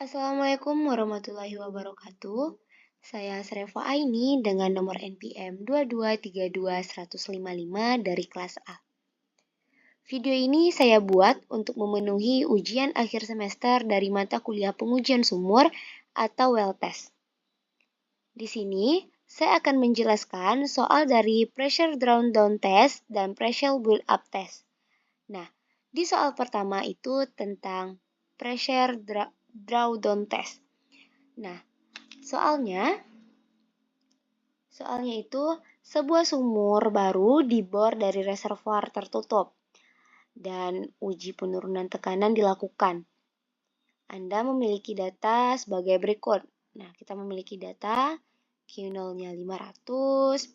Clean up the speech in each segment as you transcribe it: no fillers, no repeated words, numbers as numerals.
Assalamualaikum warahmatullahi wabarakatuh. Saya Srefa Aini dengan nomor NPM 2232155 dari kelas A. Video ini saya buat untuk memenuhi ujian akhir semester dari mata kuliah pengujian sumur atau well test. Di sini, saya akan menjelaskan soal dari pressure drawdown test dan pressure build up test. Nah, di soal pertama itu tentang pressure drawdown test. Nah, soalnya itu sebuah sumur baru dibor dari reservoir tertutup dan uji penurunan tekanan dilakukan. Anda memiliki data sebagai berikut. Nah, kita memiliki data Q0-nya 500,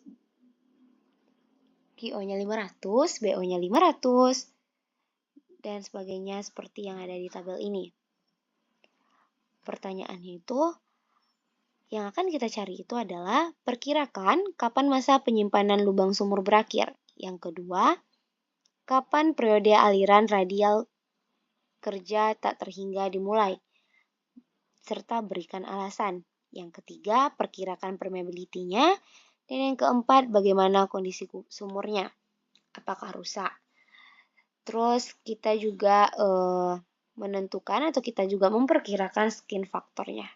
QO-nya 500, BO-nya 500, dan sebagainya seperti yang ada di tabel ini. Pertanyaannya itu, yang akan kita cari itu adalah perkirakan kapan masa penyimpanan lubang sumur berakhir. Yang kedua, kapan periode aliran radial kerja tak terhingga dimulai, serta berikan alasan. Yang ketiga, perkirakan permeability-nya. Dan yang keempat, bagaimana kondisi sumurnya, apakah rusak. Terus kita juga menentukan atau kita juga memperkirakan skin faktornya.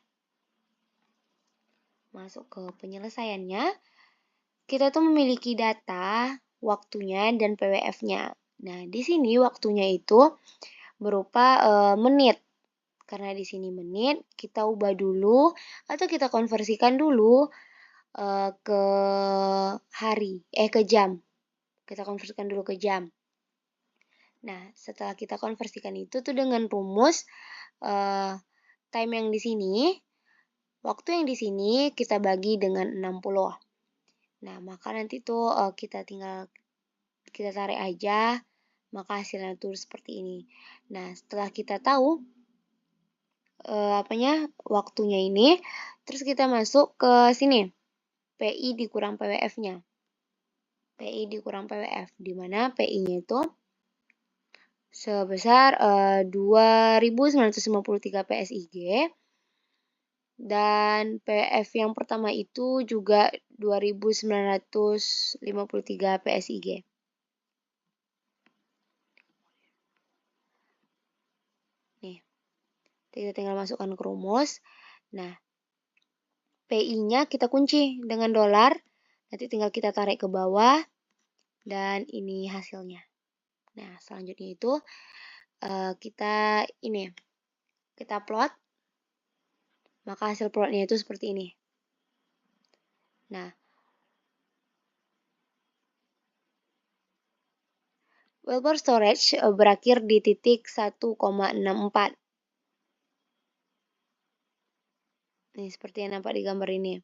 Masuk ke penyelesaiannya, kita tuh memiliki data, waktunya, dan PWF-nya. Nah, di sini waktunya itu berupa menit. Karena di sini menit, kita ubah dulu atau kita konversikan dulu ke hari, ke jam. Kita konversikan dulu ke jam. Nah, setelah kita konversikan itu tuh dengan rumus time yang di sini, waktu yang di sini kita bagi dengan 60. Nah, maka nanti tuh kita tarik aja, maka hasilnya tuh seperti ini. Nah, setelah kita tahu waktunya ini, terus kita masuk ke sini, PI dikurang PWF-nya. PI dikurang PWF, di mana PI-nya itu sebesar 2.953 PSIG, dan PWF yang pertama itu juga 2.953 PSIG. Nih, kita tinggal masukkan ke rumus. Nah, PI-nya kita kunci dengan $. Nanti tinggal kita tarik ke bawah. Dan ini hasilnya. Nah, selanjutnya itu kita plot. Maka hasil plotnya itu seperti ini. Nah, wellbore storage berakhir di titik 1,64. Nih, seperti yang nampak di gambar ini.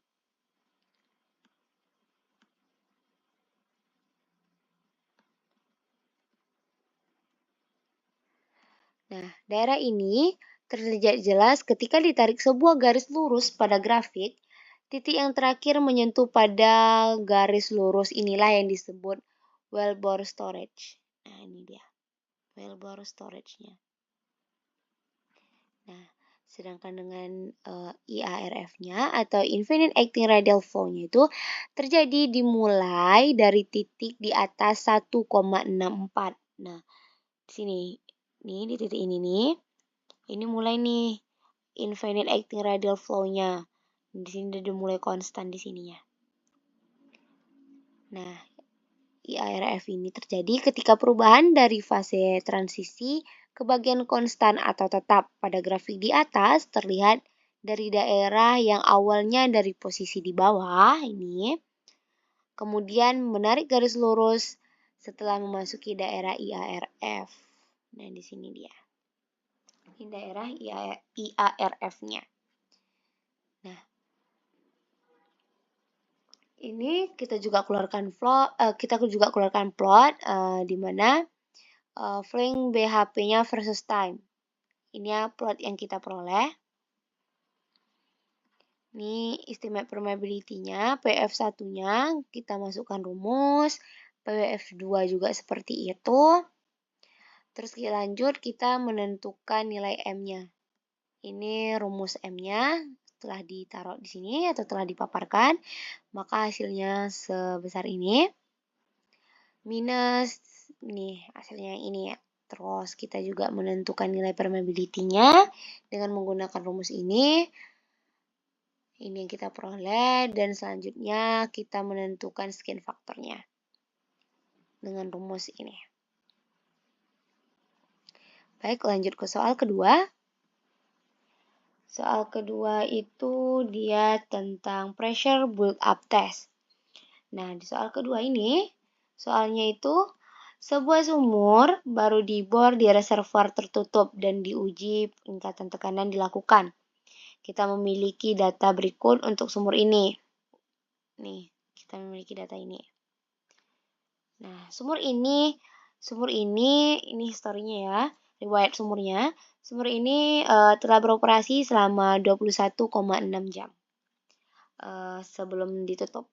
Nah, daerah ini terlihat jelas ketika ditarik sebuah garis lurus pada grafik. Titik yang terakhir menyentuh pada garis lurus inilah yang disebut wellbore storage. Nah, ini dia wellbore storage-nya. Nah, sedangkan dengan IARF-nya atau Infinite Acting Radial Flow-nya itu terjadi dimulai dari titik di atas 1,64. Nah, di sini, nih di titik ini nih, ini mulai nih Infinite Acting Radial Flow-nya. Di sini udah mulai konstan di sininya. Nah, IARF ini terjadi ketika perubahan dari fase transisi ke bagian konstan atau tetap. Pada grafik di atas terlihat dari daerah yang awalnya dari posisi di bawah ini, kemudian menarik garis lurus setelah memasuki daerah IARF. Nah, di sini dia. Ini daerah IARF-nya. Nah, ini kita juga keluarkan plot di mana flowing BHP-nya versus time. Ini plot yang kita peroleh. Ini estimate permeability-nya, PF1-nya kita masukkan rumus, PWF2 juga seperti itu. Terus lanjut kita menentukan nilai M-nya. Ini rumus M-nya telah ditaruh di sini atau telah dipaparkan, maka hasilnya sebesar ini. Minus, nih hasilnya yang ini ya. Terus kita juga menentukan nilai permeability-nya dengan menggunakan rumus ini. Ini yang kita peroleh, dan selanjutnya kita menentukan skin faktornya dengan rumus ini. Baik, lanjut ke soal kedua. Soal kedua itu dia tentang pressure build-up test. Nah, di soal kedua ini, soalnya itu sebuah sumur baru dibor di reservoir tertutup dan diuji tingkatan tekanan dilakukan. Kita memiliki data berikut untuk sumur ini. Nih, kita memiliki data ini. Nah, sumur ini historinya ya, riwayat sumurnya. Sumur ini telah beroperasi selama 21,6 jam sebelum ditutup.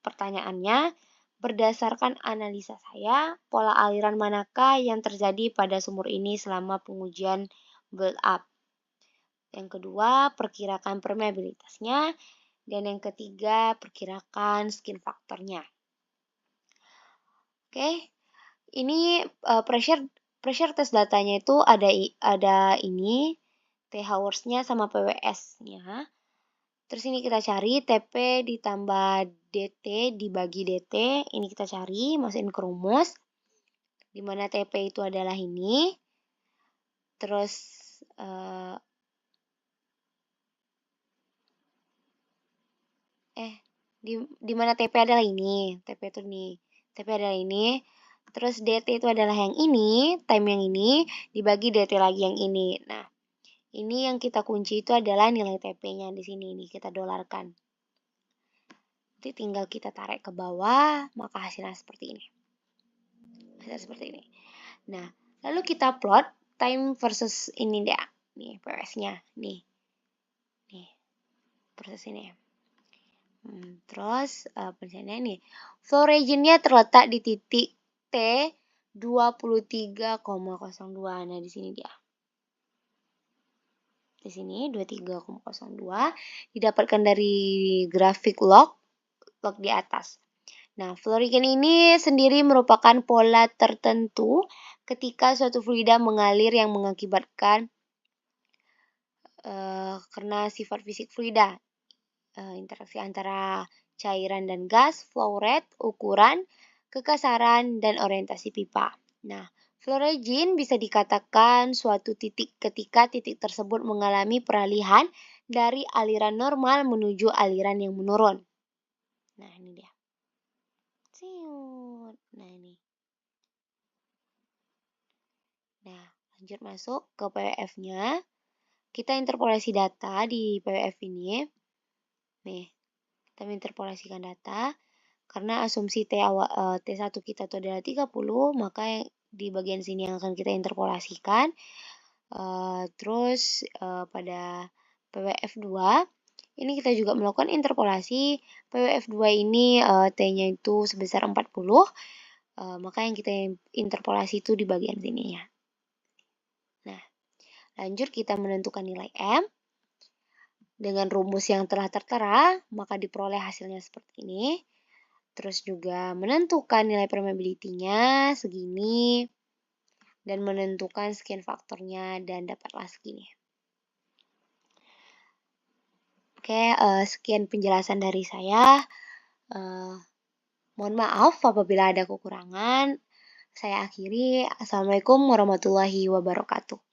Pertanyaannya, berdasarkan analisa saya, pola aliran manakah yang terjadi pada sumur ini selama pengujian build up? Yang kedua, perkirakan permeabilitasnya. Dan yang ketiga, perkirakan skin faktornya. Oke, ini pressure test datanya itu ada ini T hours-nya sama PWS-nya. Terus ini kita cari TP ditambah DT dibagi DT. Ini kita cari, masukin ke rumus. Di mana TP itu adalah ini. Terus di mana TP adalah ini. TP itu nih. TP adalah ini. Terus DT itu adalah yang ini, time yang ini, dibagi DT lagi yang ini. Nah, ini yang kita kunci itu adalah nilai TP-nya di sini. Ini kita dolarkan. Nanti tinggal kita tarik ke bawah, maka hasilnya seperti ini. Hasilnya seperti ini. Nah, lalu kita plot time versus ini dia. Nih, PWS-nya. Nih, proses ini. Terus, penjelasannya nih. Flow region-nya terletak di titik T 23,02. Nah, di sini dia. Di sini 23,02 didapatkan dari grafik log di atas. Nah, flow region ini sendiri merupakan pola tertentu ketika suatu fluida mengalir yang mengakibatkan karena sifat fisik fluida, interaksi antara cairan dan gas, flow rate, ukuran, kekasaran, dan orientasi pipa. Nah, flow region bisa dikatakan suatu titik ketika titik tersebut mengalami peralihan dari aliran normal menuju aliran yang menurun. Nah, ini dia. Nah, ini. Nah, lanjut masuk ke PWF-nya. Kita interpolasi data di PWF ini. Nih, kita menginterpolasikan data. Karena asumsi T1 kita itu adalah 30, maka di bagian sini yang akan kita interpolasikan. Terus pada PWF2, ini kita juga melakukan interpolasi. PWF2 ini T-nya itu sebesar 40, maka yang kita interpolasi itu di bagian sini ya. Nah, lanjut kita menentukan nilai M. Dengan rumus yang telah tertera, maka diperoleh hasilnya seperti ini. Terus juga menentukan nilai permeability-nya segini. Dan menentukan skin faktornya dan dapatlah segini. Oke, sekian penjelasan dari saya. Mohon maaf apabila ada kekurangan. Saya akhiri. Assalamualaikum warahmatullahi wabarakatuh.